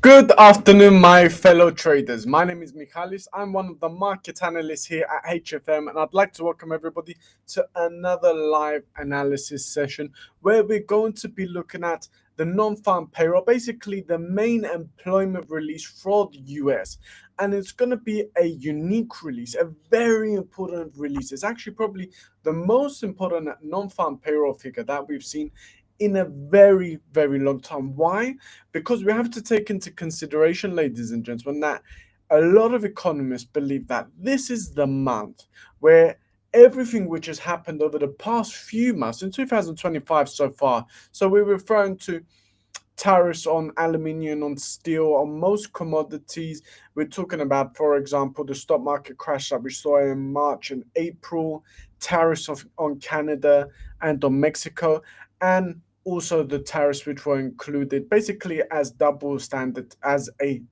Good afternoon, my fellow traders. My name is Michalis. I'm one of the market analysts here at HFM, and I'd like to welcome everybody to another live analysis session where we're going to be looking at the non-farm payroll, basically the main employment release for the US. And it's going to be a unique release, a very important release. It's actually probably the most important non-farm payroll figure that we've seen in a very, very long time. Why? Because we have to take into consideration, ladies and gentlemen, that a lot of economists believe that this is the month where everything which has happened over the past few months in 2025 so far. So we're referring to tariffs on aluminium, on steel, on most commodities. We're talking about, for example, the stock market crash that we saw in March and April, tariffs on Canada and on Mexico, and also the tariffs which were included basically as double standard, as a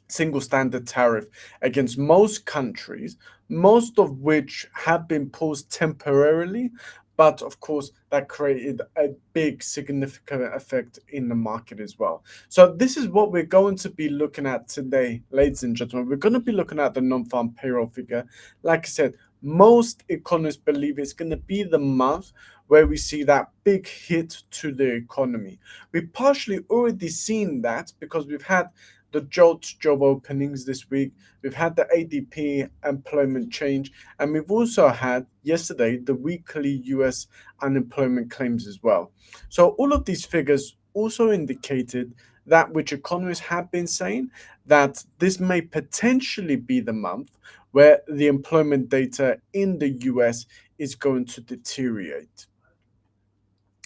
single standard tariff against most countries, most of which have been paused temporarily. But of course, that created a big significant effect in the market as well. So this is what we're going to be looking at today, ladies and gentlemen. We're going to be looking at the non-farm payroll figure. Like I said, most economists believe it's going to be the month where we see that big hit to the economy. We've partially already seen that because we've had the JOLT job openings this week. We've had the ADP employment change, and we've also had yesterday the weekly US unemployment claims as well. So all of these figures also indicated that which economists have been saying, that this may potentially be the month where the employment data in the US is going to deteriorate.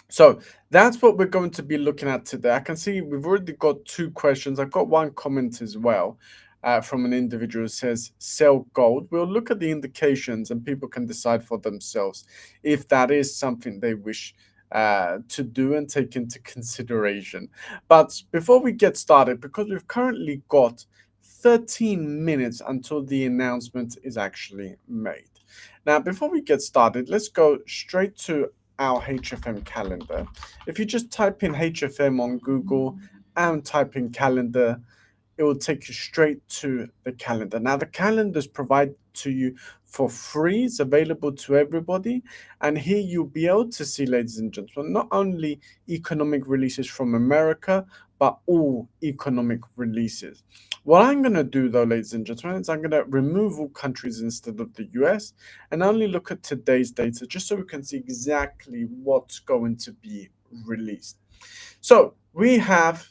So that's what we're going to be looking at today. I can see we've already got two questions. I've got one comment as well from an individual who says sell gold. We'll look at the indications and people can decide for themselves if that is something they wish to do and take into consideration. But before we get started, because we've currently got 13 minutes until the announcement is actually made. Now, before we get started, let's go straight to our HFM calendar. If you just type in HFM on Google and type in calendar, it will take you straight to the calendar. Now, the calendar is provided to you for free. It's available to everybody. And here you'll be able to see, ladies and gentlemen, not only economic releases from America, but all economic releases. What I'm going to do, though, ladies and gentlemen, is I'm going to remove all countries instead of the US and only look at today's data just so we can see exactly what's going to be released. So we have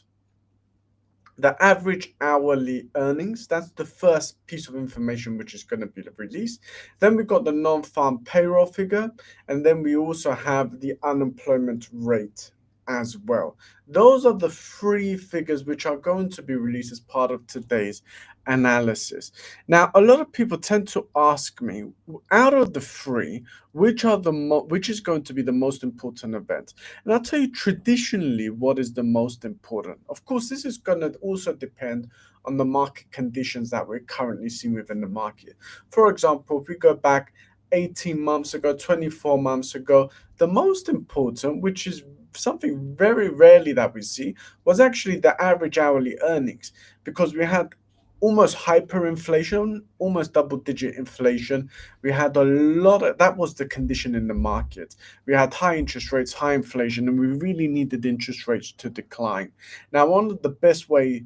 the average hourly earnings. That's the first piece of information which is going to be released. Then we've got the non-farm payroll figure, and then we also have the unemployment rate as well. Those are the three figures which are going to be released as part of today's analysis. Now, a lot of people tend to ask me, out of the three, which is going to be the most important event? And I'll tell you traditionally what is the most important. Of course, this is going to also depend on the market conditions that we're currently seeing within the market. For example, if we go back 18 months ago, 24 months ago, the most important, which is something very rarely that we see, was actually the average hourly earnings, because we had almost hyperinflation, almost double-digit inflation. We had a lot of that was the condition in the market. We had high interest rates, high inflation, and we really needed interest rates to decline. Now, one of the best ways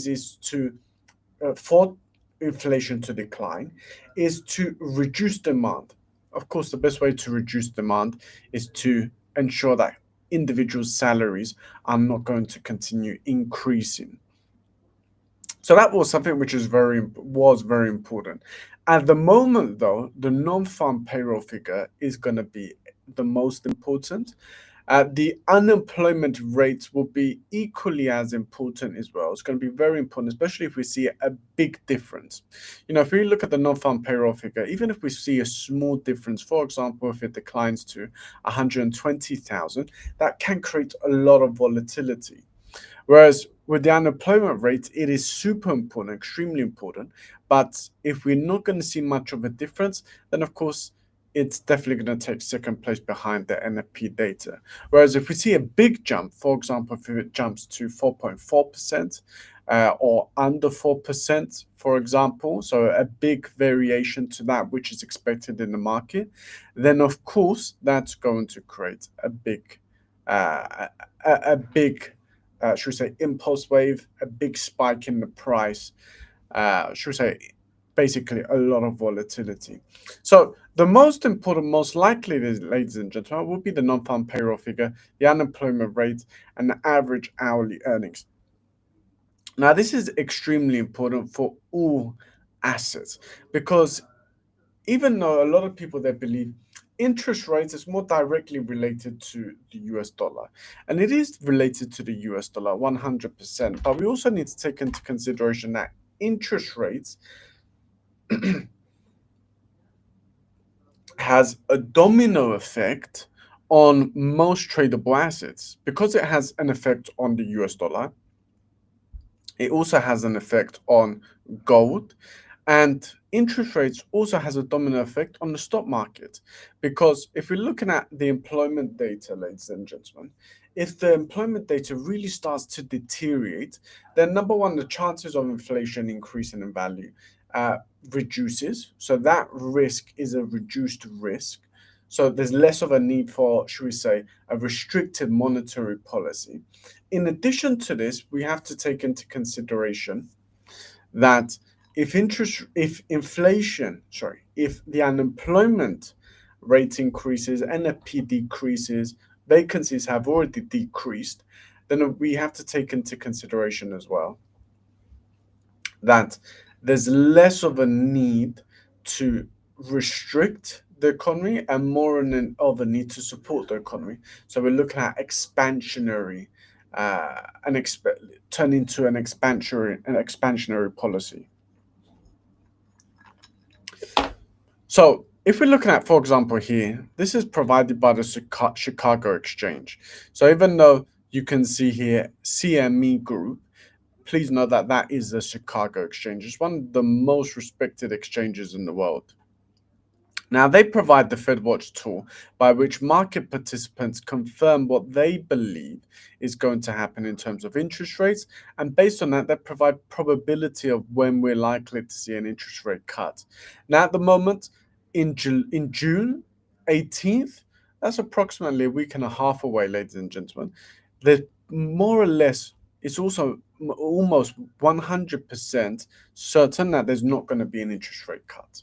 is to for inflation to decline is to reduce demand. Of course, the best way to reduce demand is to ensure that individuals' salaries are not going to continue increasing. So that was something which was very important. At the moment, though, the non-farm payroll figure is going to be the most important. The unemployment rates will be equally as important as well. It's going to be very important, especially if we see a big difference. If we look at the non-farm payroll figure, even if we see a small difference, for example, if it declines to 120,000, that can create a lot of volatility. Whereas with the unemployment rate, it is super important, extremely important. But if we're not going to see much of a difference, then of course it's definitely going to take second place behind the NFP data. Whereas if we see a big jump, for example, if it jumps to 4.4%, or under 4%, for example, so a big variation to that which is expected in the market, then of course that's going to create a big, should we say, impulse wave, a big spike in the price, should we say, basically a lot of volatility. So the most important, most likely, ladies and gentlemen, will be the non-farm payroll figure, the unemployment rate, and the average hourly earnings. Now, this is extremely important for all assets because even though a lot of people they believe interest rates is more directly related to the US dollar, and it is related to the US dollar 100%, but we also need to take into consideration that interest rates has a domino effect on most tradable assets because it has an effect on the US dollar. It also has an effect on gold, and interest rates also has a domino effect on the stock market. Because if we're looking at the employment data, ladies and gentlemen, if the employment data really starts to deteriorate, then number one, the chances of inflation increasing in value reduces. So that risk is a reduced risk. So there's less of a need for, should we say, a restrictive monetary policy. In addition to this, we have to take into consideration that if the unemployment rate increases, NFP decreases, vacancies have already decreased, then we have to take into consideration as well that there's less of a need to restrict the economy and more of a need to support the economy. So we're looking at expansionary, turn into an expansionary policy. So if we're looking at, for example, here, this is provided by the Chicago Exchange. So even though you can see here CME Group, please know that that is the Chicago Exchange. It's one of the most respected exchanges in the world. Now, they provide the FedWatch tool by which market participants confirm what they believe is going to happen in terms of interest rates. And based on that, they provide probability of when we're likely to see an interest rate cut. Now, at the moment, in June 18th, that's approximately a week and a half away, ladies and gentlemen. There's more or less, it's also almost 100% certain that there's not going to be an interest rate cut.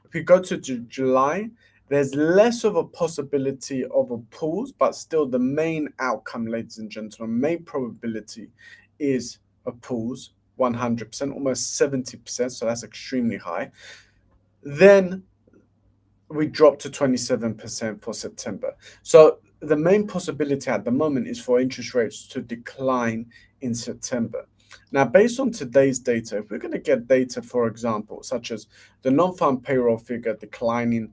If we go to July, there's less of a possibility of a pause, but still the main outcome, ladies and gentlemen, main probability is a pause, 100%, almost 70%, so that's extremely high. Then we drop to 27% for September. So the main possibility at the moment is for interest rates to decline in September. Now, based on today's data, if we're going to get data, for example, such as the non-farm payroll figure declining,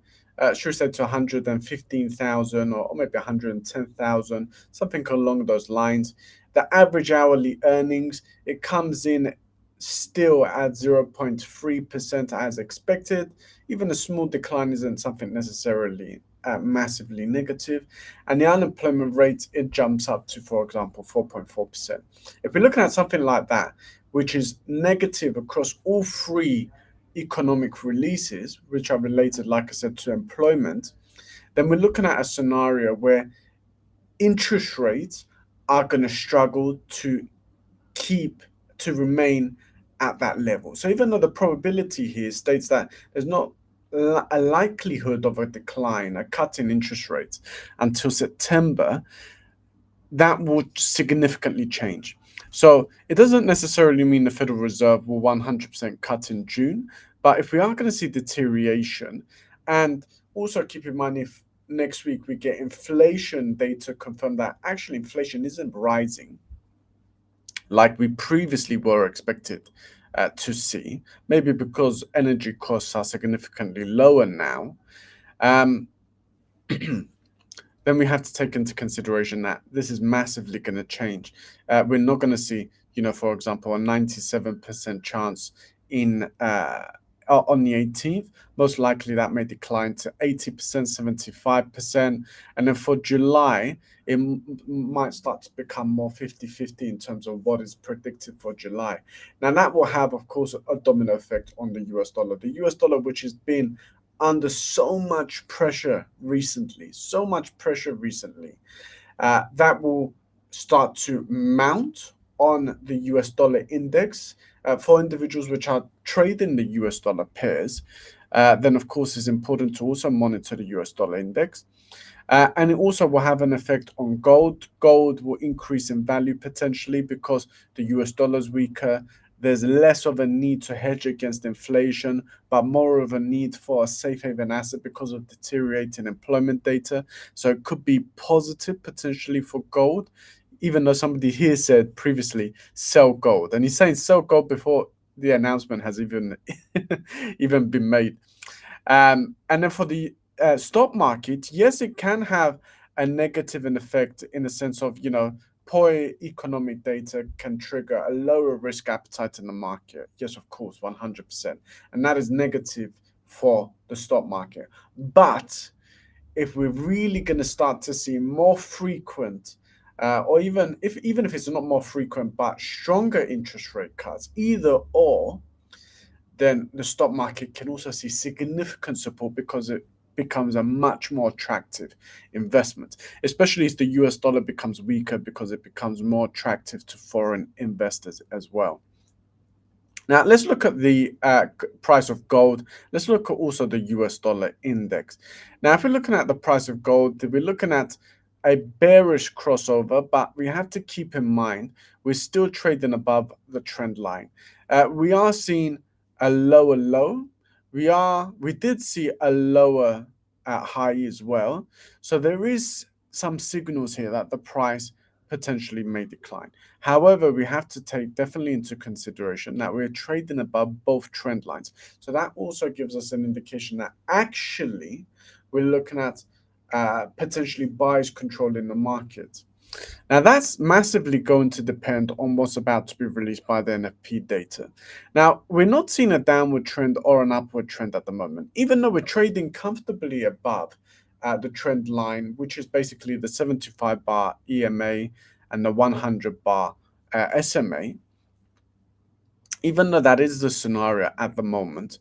should we say to 115,000 or maybe 110,000, something along those lines, the average hourly earnings, it comes in still at 0.3% as expected. Even a small decline isn't something necessarily massively negative. And the unemployment rate, it jumps up to, for example, 4.4%. If we're looking at something like that, which is negative across all three economic releases, which are related, like I said, to employment, then we're looking at a scenario where interest rates are going to struggle to remain at that level. So even though the probability here states that there's not a likelihood of a decline, a cut in interest rates until September, that would significantly change. So it doesn't necessarily mean the Federal Reserve will 100% cut in June, but if we are going to see deterioration, and also keep in mind if next week we get inflation data confirm that actually inflation isn't rising like we previously were expected to see, maybe because energy costs are significantly lower now, then we have to take into consideration that this is massively going to change. We're not going to see, for example, a 97% chance in on the 18th. Most likely that may decline to 80%, 75%. And then for July, it might start to become more 50-50 in terms of what is predicted for July. Now, that will have, of course, a domino effect on the US dollar. The US dollar, which has been under so much pressure recently, that will start to mount on the US dollar index for individuals which are trading the US dollar pairs. Then, of course, it's important to also monitor the US dollar index. And it also will have an effect on gold. Gold will increase in value potentially because the US dollar is weaker. There's less of a need to hedge against inflation, but more of a need for a safe haven asset because of deteriorating employment data. So it could be positive potentially for gold, even though somebody here said previously sell gold. And he's saying sell gold before the announcement has even even been made. And then for the stock market, yes, it can have a negative effect in the sense of, poor economic data can trigger a lower risk appetite in the market. Yes, of course, 100%. And that is negative for the stock market. But if we're really going to start to see more frequent, or even if it's not more frequent, but stronger interest rate cuts, either or, then the stock market can also see significant support because it becomes a much more attractive investment, especially as the US dollar becomes weaker because it becomes more attractive to foreign investors as well. Now, let's look at the price of gold. Let's look at also the US dollar index. Now, if we're looking at the price of gold, we're looking at a bearish crossover, but we have to keep in mind we're still trading above the trend line. We are seeing a lower low. We did see a lower high as well. So there is some signals here that the price potentially may decline. However, we have to take definitely into consideration that we're trading above both trend lines. So that also gives us an indication that actually we're looking at potentially buyers controlling the market. Now, that's massively going to depend on what's about to be released by the NFP data. Now, we're not seeing a downward trend or an upward trend at the moment, even though we're trading comfortably above the trend line, which is basically the 75 bar EMA and the 100 bar SMA. Even though that is the scenario at the moment,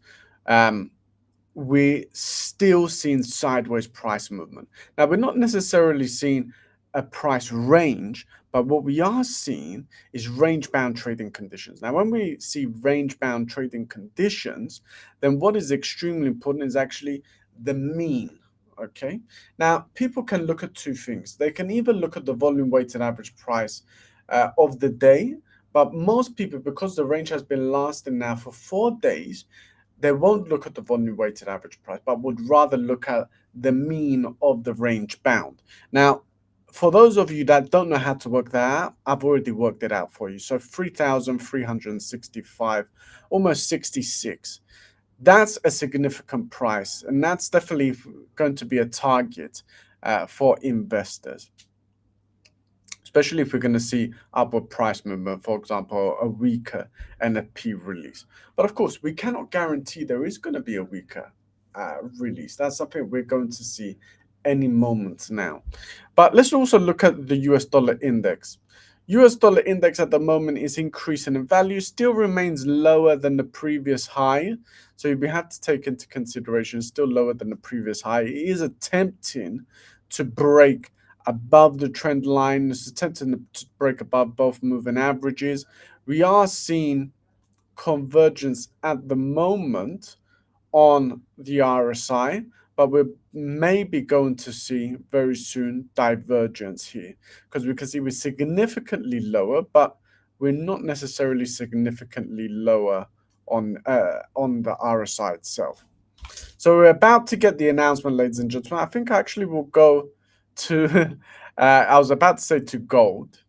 we're still seeing sideways price movement. Now, we're not necessarily seeing a price range, but what we are seeing is range-bound trading conditions. Now, when we see range-bound trading conditions, then what is extremely important is actually the mean. Okay. Now, people can look at two things. They can either look at the volume-weighted average price of the day, but most people, because the range has been lasting now for 4 days, they won't look at the volume weighted average price, but would rather look at the mean of the range bound. Now, for those of you that don't know how to work that out, I've already worked it out for you. So 3,365, almost 66. That's a significant price, and that's definitely going to be a target for investors, especially if we're going to see upward price movement, for example, a weaker NFP release. But of course, we cannot guarantee there is going to be a weaker release. That's something we're going to see any moment now. But let's also look at the US dollar index. US dollar index at the moment is increasing in value, still remains lower than the previous high. So we have to take into consideration still lower than the previous high. It is attempting to break above the trend line. It's attempting to break above both moving averages. We are seeing convergence at the moment on the RSI, but we're maybe going to see very soon divergence here because we can see we're significantly lower, but we're not necessarily significantly lower on the RSI itself. So we're about to get the announcement, ladies and gentlemen. I think actually we'll go to, I was about to say to gold.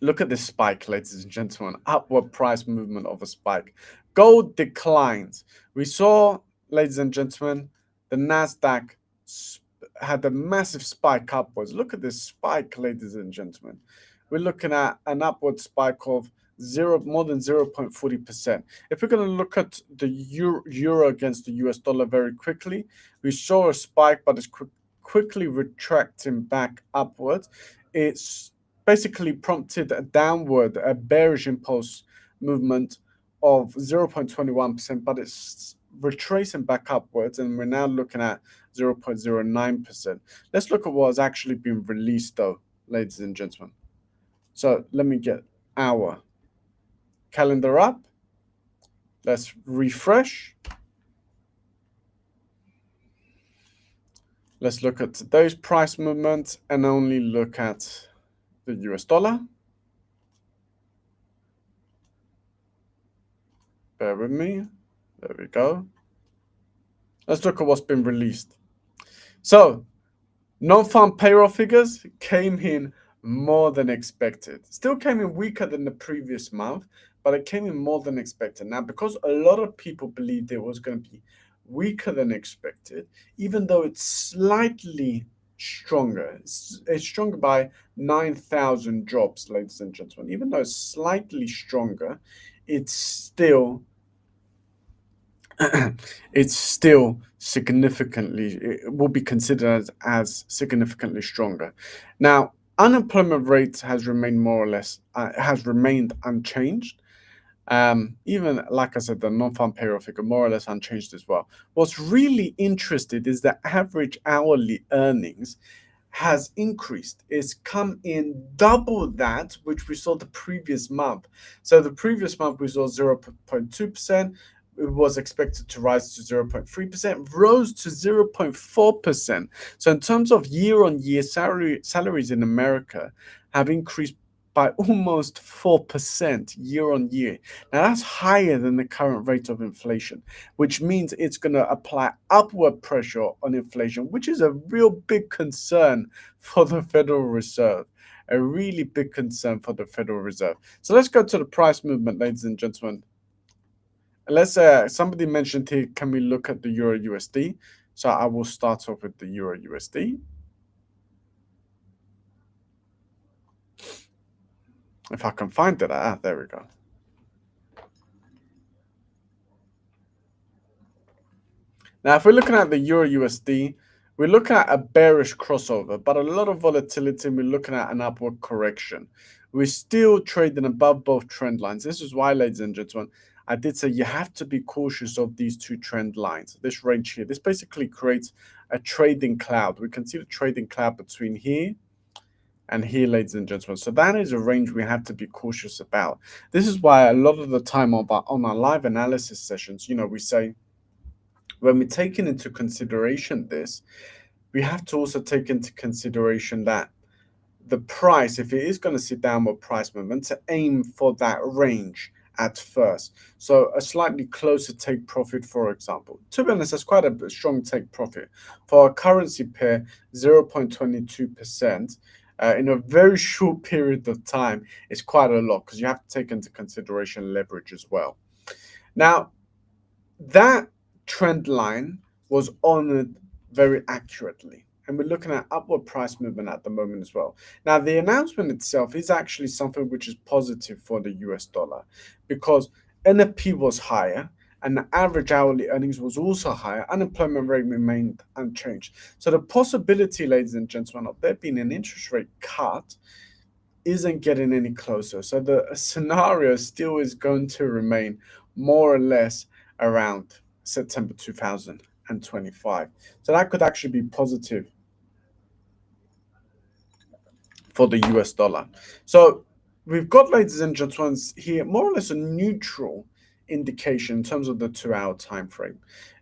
Look at this spike, ladies and gentlemen, upward price movement of a spike. Gold declines. We saw, ladies and gentlemen, the NASDAQ had a massive spike upwards. Look at this spike, ladies and gentlemen. we're looking at an upward spike of more than 0.40%. If we're going to look at the euro against the US dollar very quickly, we saw a spike, but it's quickly retracting back upwards. It's basically prompted a bearish impulse movement of 0.21%, but it's retracing back upwards, and we're now looking at 0.09%. Let's look at what has actually been released, though, ladies and gentlemen. So let me get our calendar up. Let's refresh. Let's look at today's price movement and only look at the US dollar. Bear with me. There we go. Let's look at what's been released. So, non-farm payroll figures came in more than expected. Still came in weaker than the previous month, but it came in more than expected. Now, because a lot of people believed it was going to be weaker than expected, even though it's slightly stronger. It's stronger by 9,000 jobs, ladies and gentlemen. Even though it's slightly stronger, it's still it's still significantly, it will be considered as significantly stronger. Now, unemployment rate has remained more or less has remained unchanged. Even like I said, the non-farm payroll figure more or less unchanged as well. What's really interesting is the average hourly earnings has increased. It's come in double that which we saw the previous month. So the previous month we saw 0.2%. It was expected to rise to 0.3%, rose to 0.4%. So in terms of year-on-year salaries in America have increased by almost 4% year on year. Now that's higher than the current rate of inflation, which means it's going to apply upward pressure on inflation, which is a real big concern for the Federal Reserve. A really big concern for the Federal Reserve. So let's go to the price movement, ladies and gentlemen. Let's somebody mentioned here, can we look at the Euro USD? So I will start off with the Euro USD. If I can find it, there we go. Now, if we're looking at the Euro USD, we're looking at a bearish crossover, but a lot of volatility, and we're looking at an upward correction. We're still trading above both trend lines. This is why, ladies and gentlemen, I did say you have to be cautious of these two trend lines. This range here, this basically creates a trading cloud. We can see the trading cloud between here and here, ladies and gentlemen. So that is a range we have to be cautious about. This is why a lot of the time on our live analysis sessions, we say, when we're taking into consideration this, we have to also take into consideration that the price, if it is going to see downward price movement, to aim for that range at first. So a slightly closer take profit, for example. To be honest, that's quite a strong take profit. For a currency pair, 0.22%. In a very short period of time, is quite a lot because you have to take into consideration leverage as well. Now, that trend line was honored very accurately, and we're looking at upward price movement at the moment as well. Now, the announcement itself is actually something which is positive for the US dollar because NFP was higher and the average hourly earnings was also higher. Unemployment rate remained unchanged. So the possibility, ladies and gentlemen, of there being an interest rate cut isn't getting any closer. So the scenario still is going to remain more or less around September 2025. So that could actually be positive for the US dollar. So we've got, ladies and gentlemen, here more or less a neutral indication in terms of the 2-hour time frame.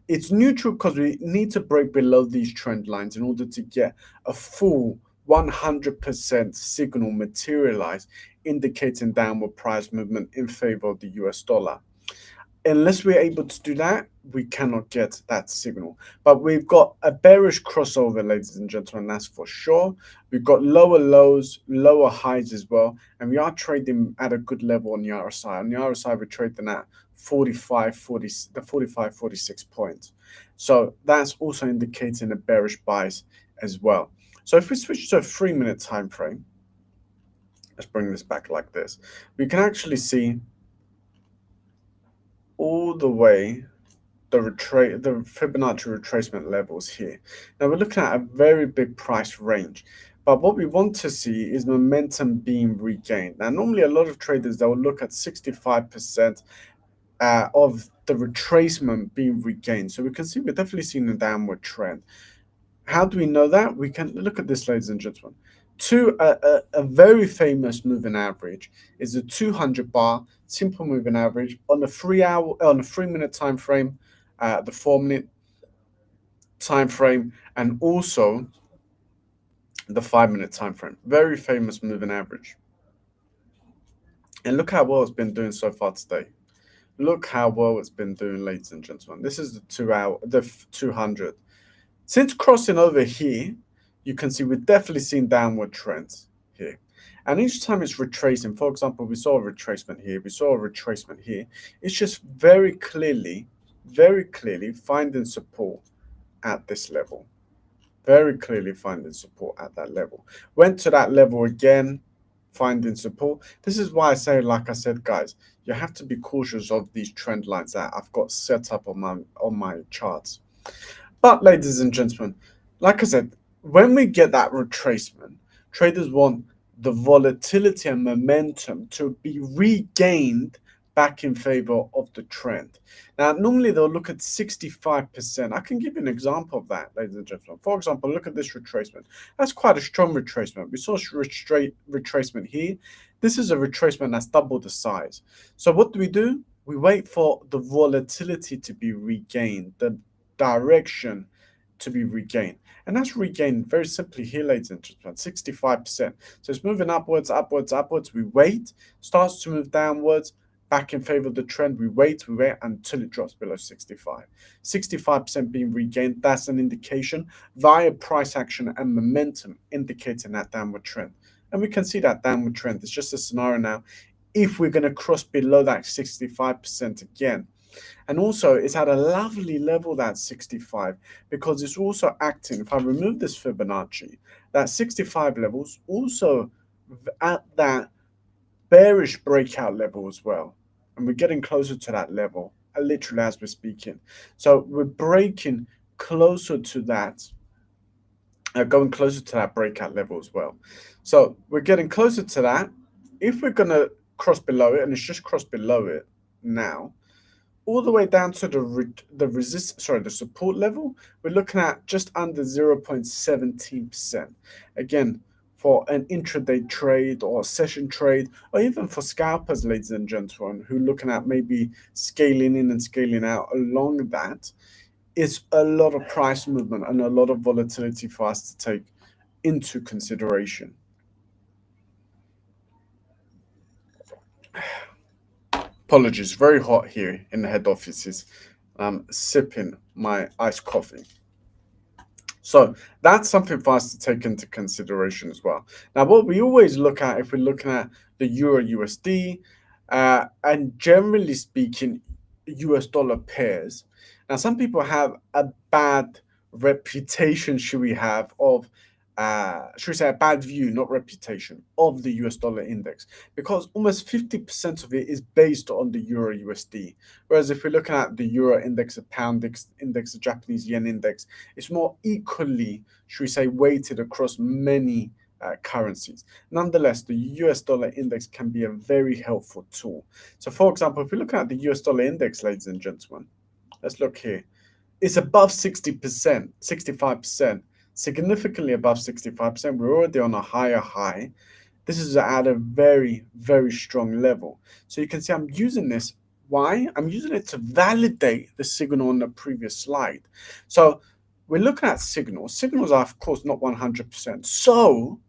It's neutral because we need to break below these trend lines in order to get a full 100% signal materialize, indicating downward price movement in favor of the US dollar. Unless we're able to do that, we cannot get that signal. But we've got a bearish crossover, ladies and gentlemen, that's for sure. We've got lower lows, lower highs as well, and we are trading at a good level on the RSI. On the RSI, we're trading at 46 points. So that's also indicating a bearish bias as well. So if we switch to a 3-minute time frame, Let's bring this back like this. We can actually see all the way the Fibonacci retracement levels here. Now we're looking at a very big price range, but what we want to see is momentum being regained. Now normally a lot of traders, they'll look at 65% of the retracement being regained. So we can see we're definitely seeing a downward trend. How do we know that? We can look at this, ladies and gentlemen. A very famous moving average is a 200 bar simple moving average on a 3 minute time frame, the 4 minute time frame, and also the 5 minute time frame. Very famous moving average. And look how well it's been doing so far today. Look how well it's been doing, ladies and gentlemen. This is the 200. Since crossing over here, you can see we're definitely seeing downward trends here. And each time it's retracing, for example, we saw a retracement here, we saw a retracement here. It's just very clearly finding support at this level. Very clearly finding support at that level. Went to that level again, finding support. This is why I say, like I said, guys, you have to be cautious of these trend lines that I've got set up on my charts. But ladies and gentlemen, like I said, when we get that retracement, traders want the volatility and momentum to be regained back in favor of the trend. Now, normally they'll look at 65%. I can give you an example of that, ladies and gentlemen. For example, look at this retracement. That's quite a strong retracement. We saw a retracement here. This is a retracement that's double the size. So what do? We wait for the volatility to be regained, the direction to be regained. And that's regained very simply here, ladies and gentlemen, 65%. So it's moving upwards, upwards, upwards. We wait, starts to move downwards, back in favor of the trend. We wait until it drops below 65. 65% being regained. That's an indication via price action and momentum indicating that downward trend. And we can see that downward trend. It's just a scenario now. If we're going to cross below that 65% again, and also it's at a lovely level, that 65, because it's also acting. If I remove this Fibonacci, that 65 levels also at that bearish breakout level as well. And we're getting closer to that level, literally as we're speaking. So we're breaking closer to that, going closer to that breakout level as well. So we're getting closer to that. If we're going to cross below it, and it's just crossed below it now, all the way down to the support level, we're looking at just under 0.17%. Again, for an intraday trade or a session trade, or even for scalpers, ladies and gentlemen, who are looking at maybe scaling in and scaling out along that, it's a lot of price movement and a lot of volatility for us to take into consideration. Apologies, very hot here in the head offices. I'm sipping my iced coffee. So that's something for us to take into consideration as well. Now, what we always look at if we're looking at the Euro USD, and generally speaking, US dollar pairs. Now, some people have a bad reputation, should we say a bad view, not reputation, of the US dollar index, because almost 50% of it is based on the Euro USD. Whereas if we're looking at the Euro index, the pound index, the Japanese yen index, it's more equally, should we say, weighted across many currencies. Nonetheless, the US dollar index can be a very helpful tool. So, for example, if we're looking at the US dollar index, ladies and gentlemen, let's look here. It's above 60%, 65%, significantly above 65%. We're already on a higher high. This is at a very, very strong level. So you can see I'm using this. Why? I'm using it to validate the signal on the previous slide. So we're looking at signals. Signals are, of course, not 100%. So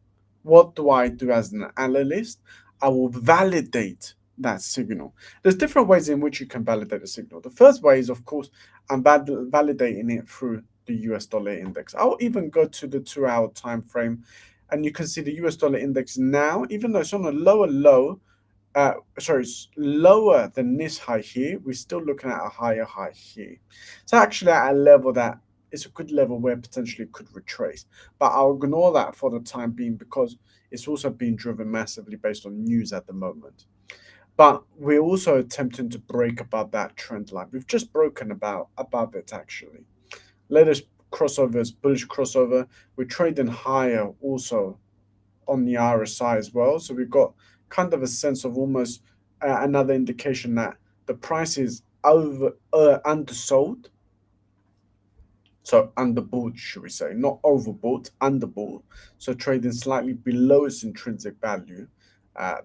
what do I do as an analyst? I will validate that signal. There's different ways in which you can validate a signal. The first way is, of course, I'm validating it through the US dollar index. I'll even go to the 2-hour time frame, and you can see the US dollar index now, even though it's on a lower low, it's lower than this high here, we're still looking at a higher high here. So actually at a level that it's a good level where potentially it could retrace. But I'll ignore that for the time being because it's also being driven massively based on news at the moment. But we're also attempting to break above that trend line. We've just broken about above it actually. Latest crossover is bullish crossover. We're trading higher also on the RSI as well. So we've got kind of a sense of almost another indication that the price is undersold. So underbought, should we say, not overbought, underbought. So trading slightly below its intrinsic value.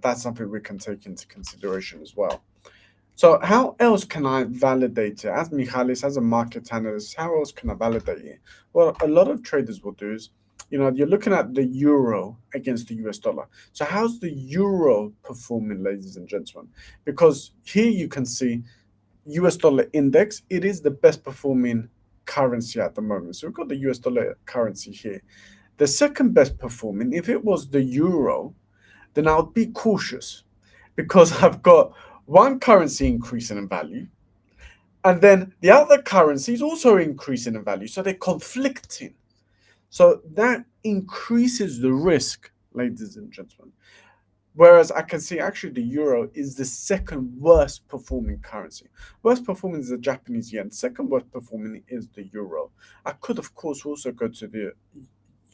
That's something we can take into consideration as well. So how else can I validate it? As Michalis, as a market analyst, how else can I validate it? Well, a lot of traders will do is, you're looking at the euro against the US dollar. So how's the euro performing, ladies and gentlemen? Because here you can see US dollar index, it is the best performing currency at the moment. So we've got the US dollar currency here. The second best performing, if it was the euro, then I would be cautious because I've got one currency increasing in value, and then the other currency is also increasing in value. So they're conflicting. So that increases the risk, ladies and gentlemen. Whereas I can see actually the euro is the second worst performing currency. Worst performing is the Japanese yen. Second worst performing is the euro. I could, of course, also go to the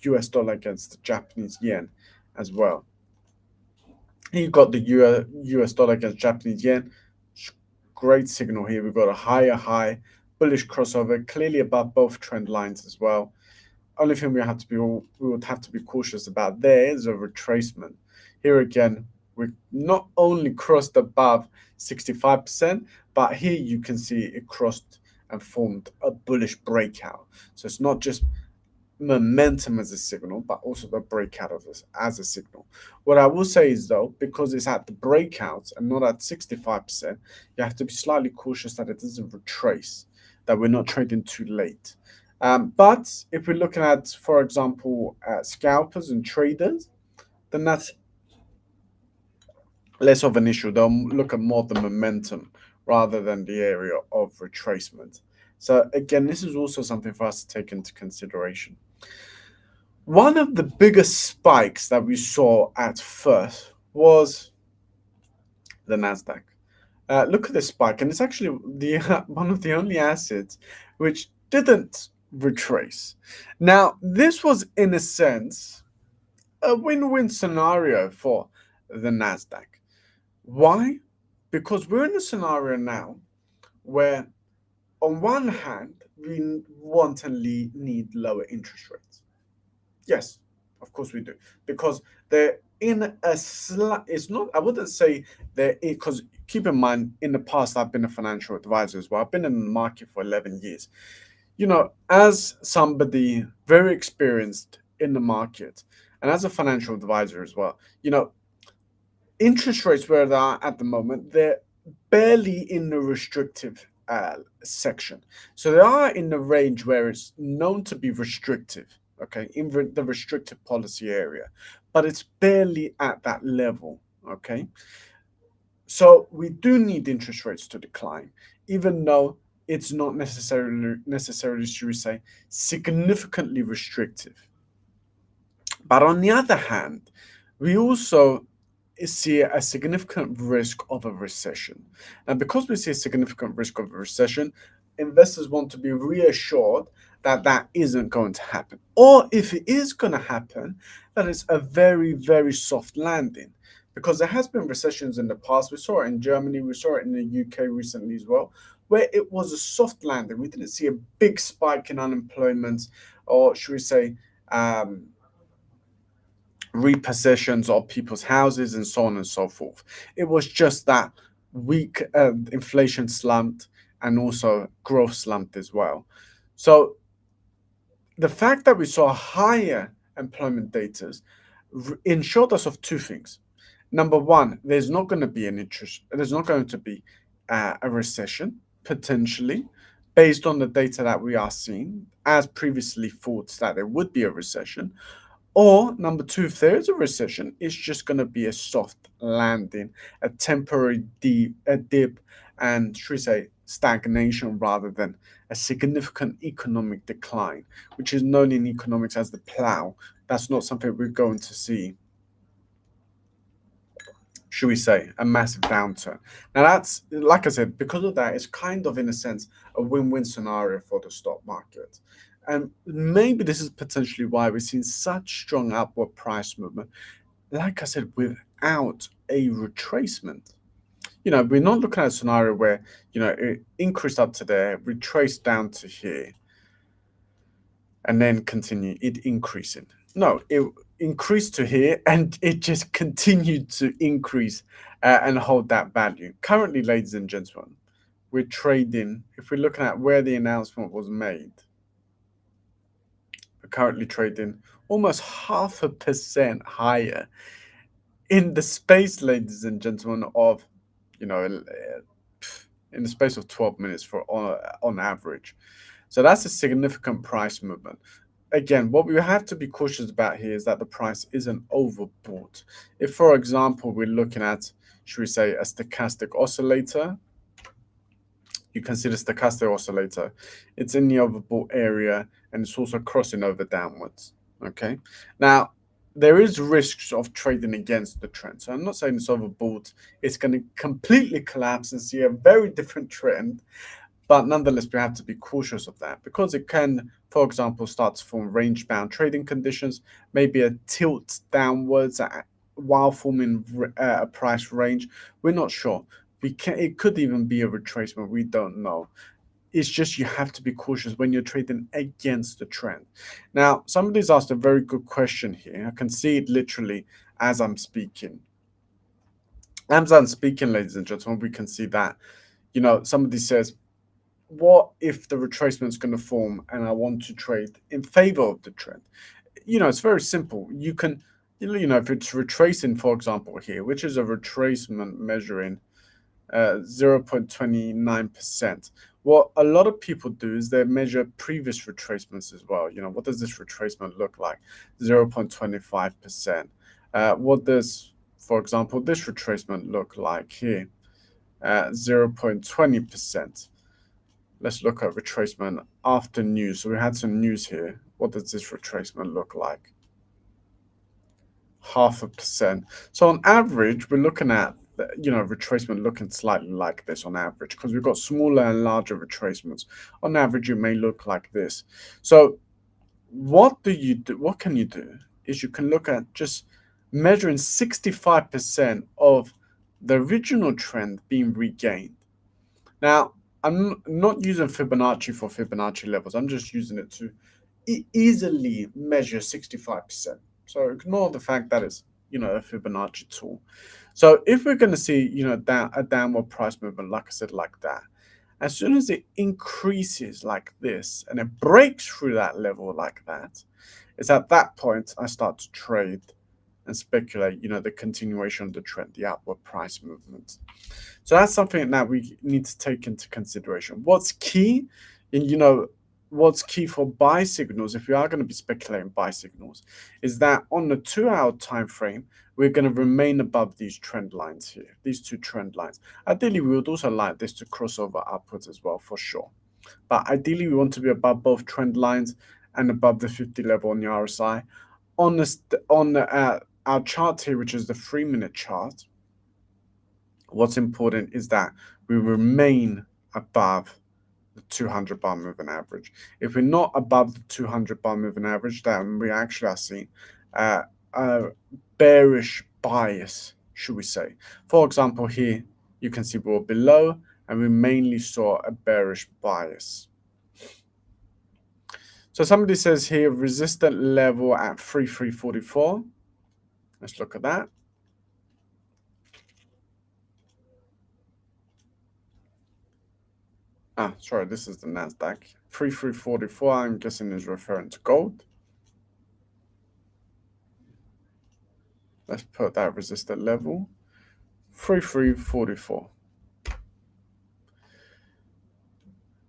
US dollar against the Japanese yen as well. You've got the US dollar against Japanese yen. Great signal here. We've got a higher high, bullish crossover, clearly above both trend lines as well. Only thing we would have to be cautious about there is a retracement. Here again, we not only crossed above 65%, but here you can see it crossed and formed a bullish breakout. So it's not just momentum as a signal, but also the breakout of this as a signal. What I will say is though, because it's at the breakout and not at 65%, you have to be slightly cautious that it doesn't retrace, that we're not trading too late. But if we're looking at, for example, scalpers and traders, then that's less of an issue. They'll look at more the momentum rather than the area of retracement. So again, this is also something for us to take into consideration. One of the biggest spikes that we saw at first was the Nasdaq. Look at this spike, and it's actually the one of the only assets which didn't retrace. Now, this was in a sense a win-win scenario for the Nasdaq. Why? Because we're in a scenario now where, on one hand, we want and need lower interest rates. Yes, of course we do, because they're in a slight. It's not. I wouldn't say they're because keep in mind, in the past, I've been a financial advisor as well. I've been in the market for 11 years. As somebody very experienced in the market and as a financial advisor as well, interest rates where they are at the moment, they're barely in the restrictive section. So they are in the range where it's known to be restrictive, okay, in the restrictive policy area, but it's barely at that level, okay? So we do need interest rates to decline, even though it's not necessarily, should we say, significantly restrictive. But on the other hand, we also see a significant risk of a recession. And because we see a significant risk of a recession, investors want to be reassured that that isn't going to happen. Or if it is going to happen, that it's a very, very soft landing. Because there has been recessions in the past. We saw it in Germany, we saw it in the UK recently as well, where it was a soft landing. We didn't see a big spike in unemployment, or should we say, repossessions of people's houses and so on and so forth. It was just that weak inflation slumped and also growth slumped as well. So the fact that we saw higher employment data ensured us of two things. Number one, there's not going to be there's not going to be a recession potentially based on the data that we are seeing, as previously thought that there would be a recession. Or number two, if there is a recession, it's just going to be a soft landing, a temporary dip, and should we say stagnation rather than a significant economic decline, which is known in economics as the plow. That's not something we're going to see, should we say, a massive downturn. Now, that's, like I said, because of that, it's kind of, in a sense, a win-win scenario for the stock market. And maybe this is potentially why we've seen such strong upward price movement, like I said, without a retracement. We're not looking at a scenario where, it increased up to there, retraced down to here, and then continue it increasing. No, it increased to here and it just continued to increase and hold that value. Currently, ladies and gentlemen, we're trading, if we're looking at where the announcement was made, we're currently trading almost 0.5% higher in the space, ladies and gentlemen, of, in the space of 12 minutes for on average. So that's a significant price movement. Again, what we have to be cautious about here is that the price isn't overbought. If, for example, we're looking at, should we say, a stochastic oscillator, you can see the stochastic oscillator. It's in the overbought area and it's also crossing over downwards. Okay. Now, there is risks of trading against the trend. So I'm not saying it's overbought. It's going to completely collapse and see a very different trend. But nonetheless, we have to be cautious of that because it can, for example, start to form range-bound trading conditions, maybe a tilt downwards while forming a price range. We're not sure. It could even be a retracement. We don't know. It's just you have to be cautious when you're trading against the trend. Now, somebody's asked a very good question here. I can see it literally as I'm speaking. As I'm speaking, ladies and gentlemen, we can see that, somebody says, what if the retracement is going to form and I want to trade in favor of the trend? It's very simple. You can, if it's retracing, for example, here, which is a retracement measuring 0.29%. What a lot of people do is they measure previous retracements as well. What does this retracement look like? 0.25%. What does, for example, this retracement look like here? 0.20%. Let's look at retracement after news. So we had some news here. What does this retracement look like? 0.5%. So on average, we're looking at, retracement looking slightly like this on average because we've got smaller and larger retracements. On average, it may look like this. So what do you do? What can you do is you can look at just measuring 65% of the original trend being regained. Now, I'm not using Fibonacci for Fibonacci levels. I'm just using it to easily measure 65%. So ignore the fact that it's, a Fibonacci tool. So if we're going to see, a downward price movement, like I said, like that, as soon as it increases like this and it breaks through that level like that, it's at that point I start to trade and speculate, the continuation of the trend, the upward price movement. So that's something that we need to take into consideration. What's key, and what's key for buy signals, if we are going to be speculating buy signals, is that on the 2-hour time frame, we're going to remain above these trend lines here, these two trend lines. Ideally, we would also like this to cross over upwards as well, for sure. But ideally, we want to be above both trend lines and above the 50 level on the RSI. On our chart here, which is the 3-minute chart, what's important is that we remain above the 200 bar moving average. If we're not above the 200 bar moving average, then we actually are seeing a bearish bias, should we say. For example, here you can see we're below and we mainly saw a bearish bias. So somebody says here resistant level at 3344. Let's look at that. Sorry, this is the NASDAQ. 3344, I'm guessing, is referring to gold. Let's put that resistant level. 3344.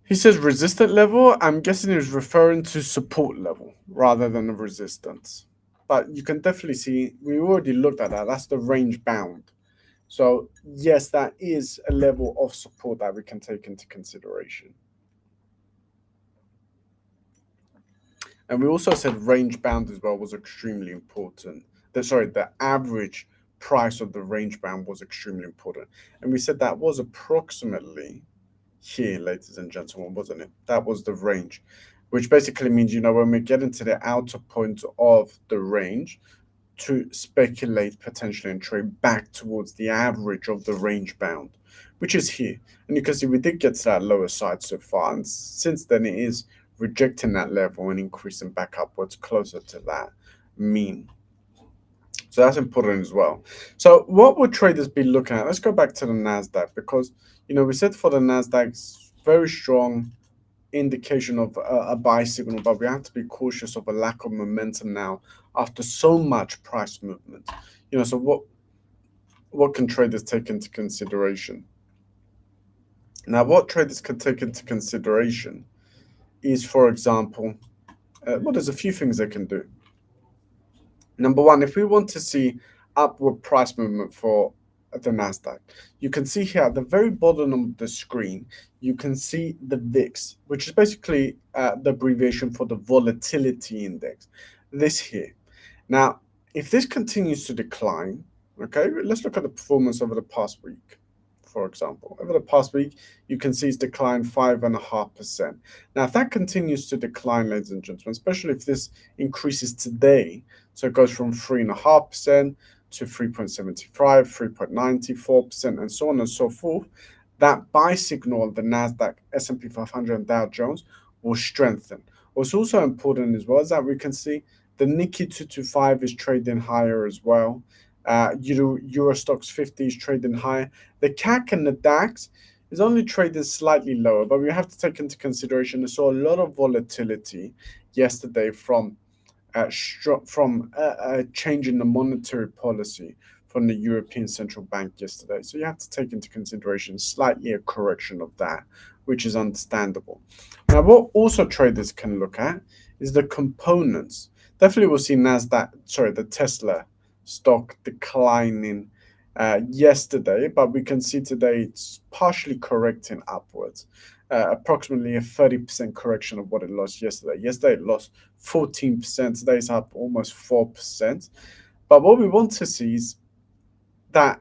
He says resistant level. I'm guessing he's referring to support level rather than the resistance. But you can definitely see, we already looked at that. That's the range bound. So yes, that is a level of support that we can take into consideration. And we also said range bound as well was extremely important. The average price of the range bound was extremely important. And we said that was approximately here, ladies and gentlemen, wasn't it? That was the range, which basically means, when we get into the outer point of the range, to speculate potentially and trade back towards the average of the range bound, which is here. And you can see we did get to that lower side so far. And since then, it is rejecting that level and increasing back upwards closer to that mean. So that's important as well. So what would traders be looking at? Let's go back to the NASDAQ because, we said for the NASDAQ, very strong indication of a buy signal, but we have to be cautious of a lack of momentum now after so much price movement. So what can traders take into consideration? Now, what traders can take into consideration is, for example, well, there's a few things they can do. Number one, if we want to see upward price movement for the Nasdaq, you can see here at the very bottom of the screen, you can see the VIX, which is basically the abbreviation for the volatility index. This here. Now, if this continues to decline, okay, let's look at the performance over the past week. For example, over the past week, you can see it's declined 5.5%. Now, if that continues to decline, ladies and gentlemen, especially if this increases today, so it goes from 3.5% to 3.75, 3.94%, and so on and so forth, that buy signal of the Nasdaq, S&P 500, and Dow Jones will strengthen. What's also important as well is that we can see the Nikkei 225 is trading higher as well. Euro Stoxx 50 is trading higher. The CAC and the DAX is only trading slightly lower, but we have to take into consideration we saw a lot of volatility yesterday from a change in the monetary policy from the European Central Bank yesterday. So you have to take into consideration slightly a correction of that, which is understandable. Now, what also traders can look at is the components. Definitely we'll see the Tesla stock declining yesterday, but we can see today it's partially correcting upwards. Approximately a 30% correction of what it lost yesterday. Yesterday it lost 14%, today it's up almost 4%. But what we want to see is that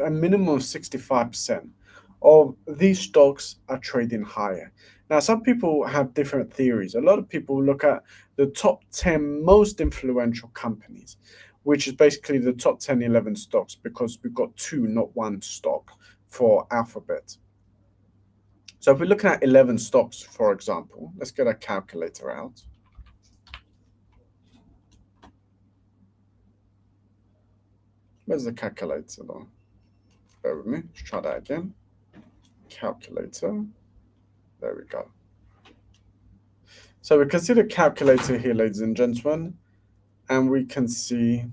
a minimum of 65% of these stocks are trading higher. Now, some people have different theories. A lot of people look at the top 10 most influential companies, which is basically the top 10, 11 stocks, because we've got two, not one stock for Alphabet. So if we're looking at 11 stocks, for example, let's get a calculator out. Where's the calculator though? Bear with me. Let's try that again. Calculator. There we go. So we can see the calculator here, ladies and gentlemen, and we can see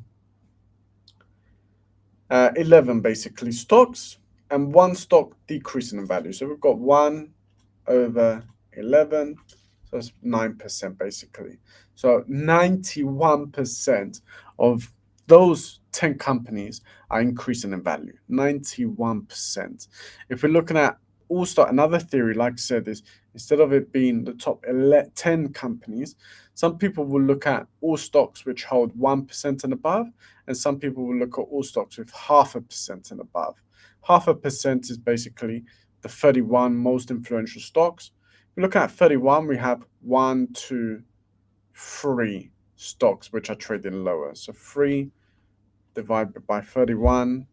11 basically stocks and one stock decreasing in value. So we've got 1 over 11, so that's 9% basically. So 91% of those 10 companies are increasing in value. 91%. If we're looking at all stock, another theory, like I said, is instead of it being the top 10 companies, some people will look at all stocks which hold 1% and above, and some people will look at all stocks with 0.5% and above. 0.5% is basically the 31 most influential stocks. If we look at 31, we have 1, 2, 3 stocks which are trading lower. So 3 divided by 31.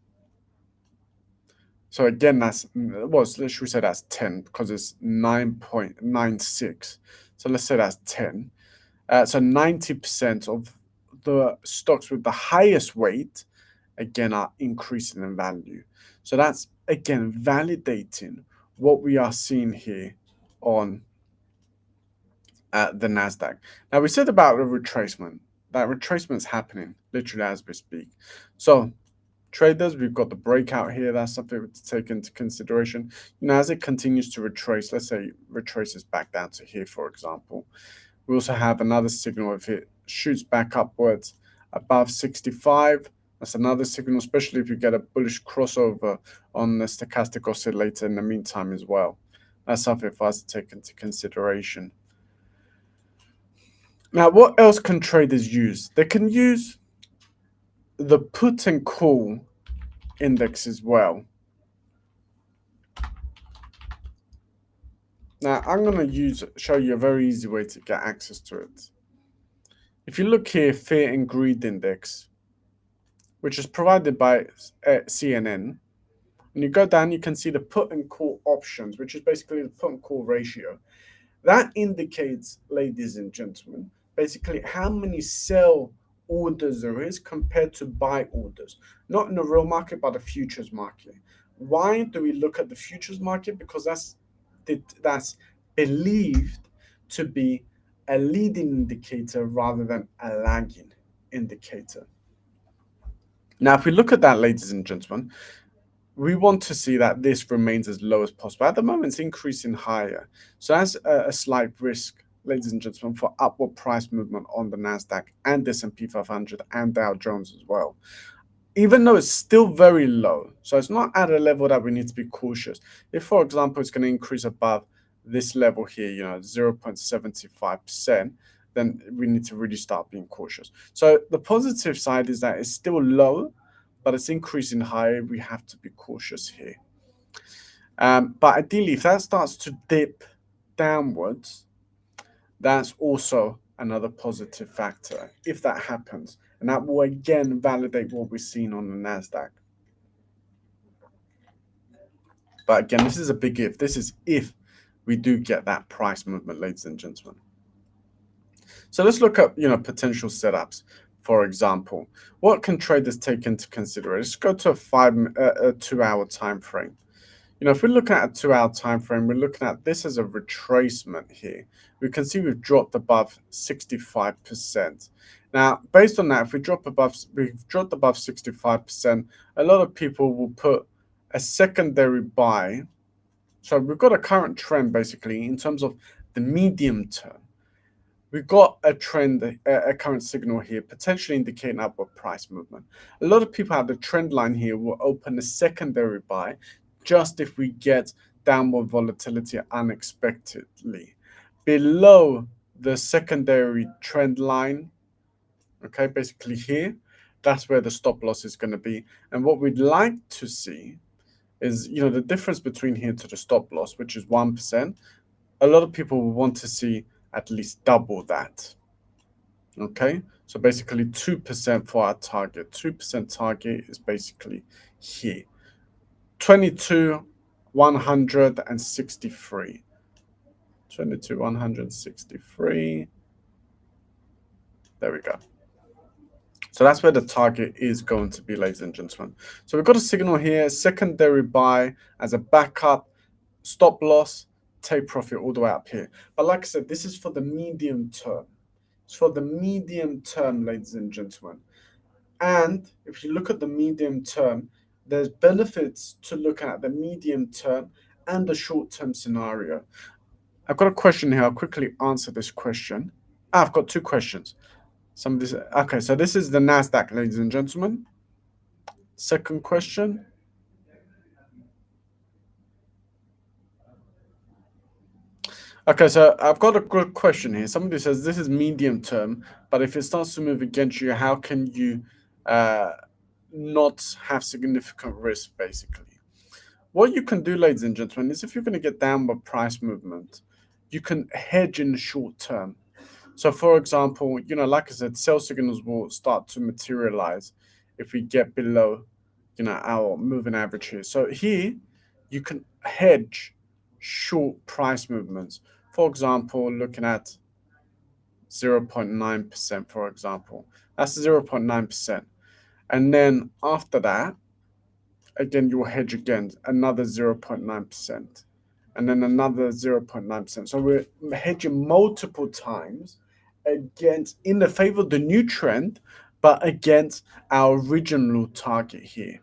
So again, should we say that's 10 because it's 9.96. So let's say that's 10. So 90% of the stocks with the highest weight, again, are increasing in value. So that's, again, validating what we are seeing here on the NASDAQ. Now, we said about the retracement. That retracement is happening literally as we speak. So traders, we've got the breakout here. That's something to take into consideration. As it continues to retrace, let's say it retraces back down to here, for example. We also have another signal if it shoots back upwards above 65, That's another signal, especially if you get a bullish crossover on the stochastic oscillator in the meantime as well. That's something for us to take into consideration. Now, what else can traders use? They can use the put and call index as well. Now, I'm going to show you a very easy way to get access to it. If you look here, Fear and Greed Index, which is provided by CNN, and you go down, you can see the put and call options, which is basically the put and call ratio. That indicates, ladies and gentlemen, basically how many sell orders there is compared to buy orders. Not in the real market, but the futures market. Why do we look at the futures market? Because that's believed to be a leading indicator rather than a lagging indicator. Now, if we look at that, ladies and gentlemen, we want to see that this remains as low as possible. At the moment, it's increasing higher. So that's a slight risk, ladies and gentlemen, for upward price movement on the NASDAQ and S&P 500 and Dow Jones as well. Even though it's still very low, so it's not at a level that we need to be cautious. If, for example, it's going to increase above this level here, 0.75%, then we need to really start being cautious. So the positive side is that it's still low, but it's increasing higher. We have to be cautious here. But ideally, if that starts to dip downwards, that's also another positive factor if that happens. And that will again validate what we've seen on the NASDAQ. But again, this is a big if. This is if we do get that price movement, ladies and gentlemen. So let's look at potential setups. For example, what can traders take into consideration? Let's go to a 2-hour time frame. If we're looking at a 2-hour time frame, we're looking at this as a retracement here. We can see we've dropped above 65%. Now, based on that, if we've dropped above 65%, a lot of people will put a secondary buy. So we've got a current trend basically in terms of the medium term. We've got a trend, a current signal here, potentially indicating upward price movement. A lot of people have the trend line here will open a secondary buy just if we get downward volatility unexpectedly. Below the secondary trend line, okay, basically here, that's where the stop loss is going to be. And what we'd like to see is, the difference between here to the stop loss, which is 1%. A lot of people will want to see at least double that. Okay, so basically 2% for our target. 2% target is basically here. 22,163. 22,163. There we go. So that's where the target is going to be, ladies and gentlemen. So we've got a signal here, secondary buy as a backup, stop loss, take profit all the way up here. But like I said, this is for the medium term. It's for the medium term, ladies and gentlemen. And if you look at the medium term, there's benefits to look at the medium term and the short term scenario. I've got a question here. I'll quickly answer this question. I've got 2 questions. Okay, so this is the NASDAQ, ladies and gentlemen. Second question. Okay, so I've got a good question here. Somebody says this is medium term, but if it starts to move against you, how can you not have significant risk, basically? What you can do, ladies and gentlemen, is if you're going to get downward price movement, you can hedge in the short term. So, for example, like I said, sell signals will start to materialize if we get below, our moving average here. So here, you can hedge short price movements. For example, looking at 0.9%, for example. That's 0.9%. And then after that, again, you'll hedge again, another 0.9%. And then another 0.9%. So we're hedging multiple times in the favor of the new trend, but against our original target here.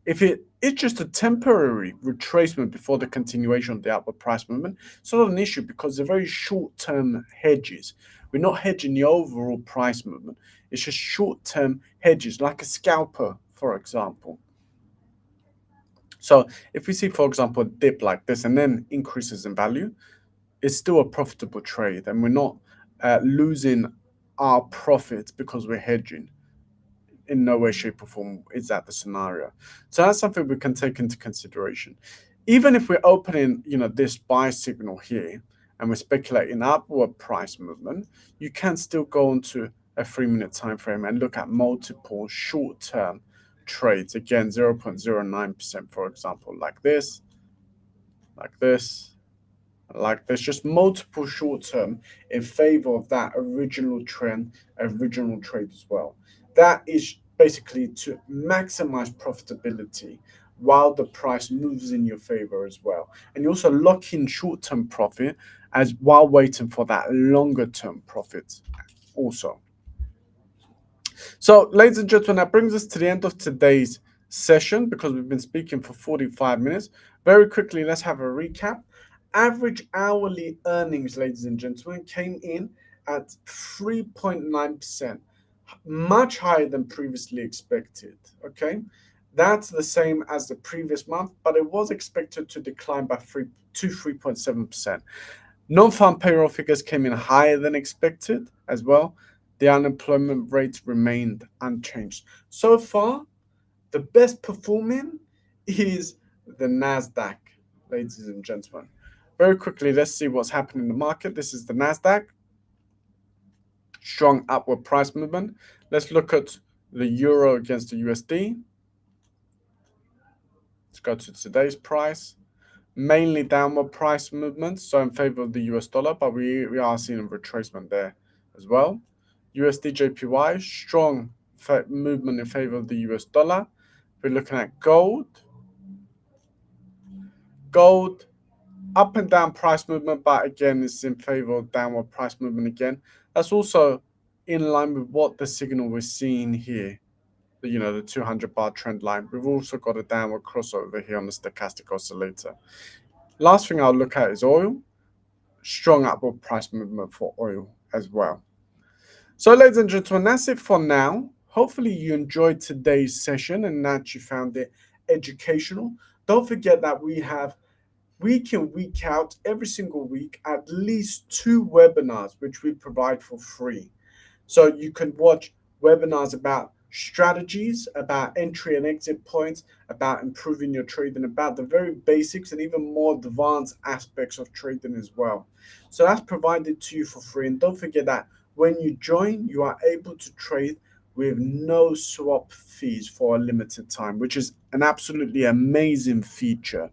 If it It's just a temporary retracement before the continuation of the upward price movement. It's not an issue because they're very short-term hedges. We're not hedging the overall price movement. It's just short-term hedges, like a scalper, for example. So if we see, for example, a dip like this and then increases in value, it's still a profitable trade, and we're not losing our profits because we're hedging. In no way, shape, or form is that the scenario. So that's something we can take into consideration. Even if we're opening, this buy signal here and we're speculating upward price movement, you can still go into a 3-minute time frame and look at multiple short-term trades. Again, 0.09%, for example, like this, like this, like there's just multiple short term in favor of that original trend, original trade as well. That is basically to maximize profitability while the price moves in your favor as well. And you also lock in short term profit as while waiting for that longer term profit also. So, ladies and gentlemen, that brings us to the end of today's session because we've been speaking for 45 minutes. Very quickly, let's have a recap. Average hourly earnings, ladies and gentlemen, came in at 3.9%, much higher than previously expected. Okay, that's the same as the previous month, but it was expected to decline by 3.7%. Non-farm payroll figures came in higher than expected as well. The unemployment rate remained unchanged. So far, the best performing is the NASDAQ, ladies and gentlemen. Very quickly, let's see what's happening in the market. This is the NASDAQ. Strong upward price movement. Let's look at the euro against the USD. Let's go to today's price. Mainly downward price movements, so in favor of the US dollar, but we are seeing a retracement there as well. USD JPY, strong movement in favor of the US dollar. We're looking at gold. Gold, up and down price movement, but again, it's in favor of downward price movement again. That's also in line with what the signal we're seeing here, the 200-bar trend line. We've also got a downward crossover here on the stochastic oscillator. Last thing I'll look at is oil. Strong upward price movement for oil as well. So, ladies and gentlemen, that's it for now. Hopefully you enjoyed today's session and that you found it educational. Don't forget that we have week in, week out, every single week, at least 2 webinars which we provide for free. So you can watch webinars about strategies, about entry and exit points, about improving your trading, about the very basics and even more advanced aspects of trading as well. So that's provided to you for free. And don't forget that when you join, you are able to trade with no swap fees for a limited time, which is an absolutely amazing feature.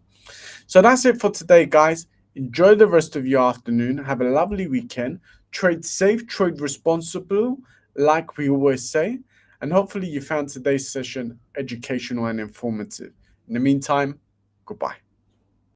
So that's it for today, guys. Enjoy the rest of your afternoon. Have a lovely weekend. Trade safe, trade responsible, like we always say. And hopefully you found today's session educational and informative. In the meantime, goodbye.